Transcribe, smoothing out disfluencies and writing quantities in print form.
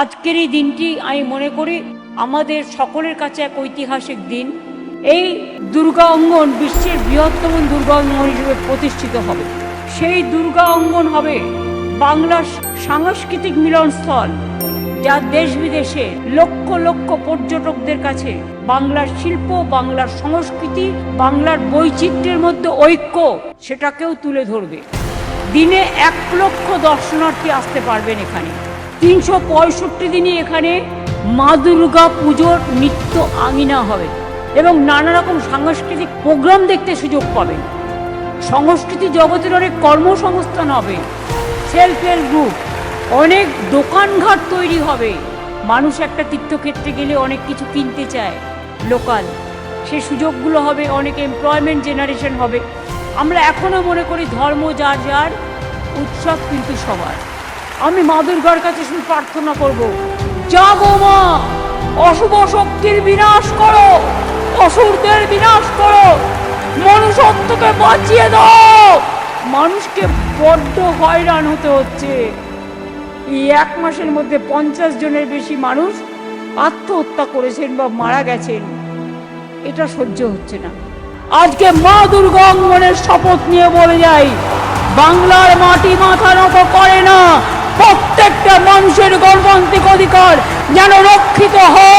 আজকের এই দিনটি আমি মনে করি আমাদের সকলের কাছে এক ঐতিহাসিক দিন। এই দুর্গা অঙ্গন বিশ্বের বৃহত্তম দুর্গা অঙ্গন হিসেবে প্রতিষ্ঠিত হবে। সেই দুর্গা অঙ্গন হবে বাংলার সাংস্কৃতিক মিলনস্থল, যা দেশ বিদেশে লক্ষ লক্ষ পর্যটকদের কাছে বাংলার শিল্প, বাংলার সংস্কৃতি, বাংলার বৈচিত্র্যের মধ্যে ঐক্য সেটাকেও তুলে ধরবে। দিনে 1 লক্ষ দর্শনার্থী আসতে পারবেন এখানে। 365 দিনই এখানে মা দুর্গা পুজোর নিত্য আঙিনা হবে এবং নানা রকম সাংস্কৃতিক প্রোগ্রাম দেখতে সুযোগ পাবেন। সংস্কৃতি জগতের অনেক কর্মসংস্থান হবে, সেলফ হেল্প গ্রুপ, অনেক দোকানঘাট তৈরি হবে। মানুষ একটা তীর্থক্ষেত্রে গেলে অনেক কিছু কিনতে চায় লোকাল, সে সুযোগগুলো হবে, অনেক এমপ্লয়মেন্ট জেনারেশন হবে। আমরা এখনো মনে করি ধর্ম যার যার, উৎসব কিন্তু সবার। আমি মা দুর্গার কাছে শুধু প্রার্থনা করব, জাগো মা, অশুভ শক্তির বিনাশ করো, অসুরদের বিনাশ করো, মনুষ্যত্বকে বাঁচিয়ে দাও। মানুষকে বড্ড হয়রান হতে হচ্ছে। এই 1 মাসের মধ্যে 50 জনের বেশি মানুষ আত্মহত্যা করেছেন বা মারা গেছেন। এটা সহ্য হচ্ছে না। আজকে মা দুর্গা অঙ্গনের শপথ নিয়ে বলে যাই, বাংলার মাটি মাথা নত করে না। প্রত্যেকটা মানুষের গণতান্ত্রিক অধিকার যেন রক্ষিত হয়।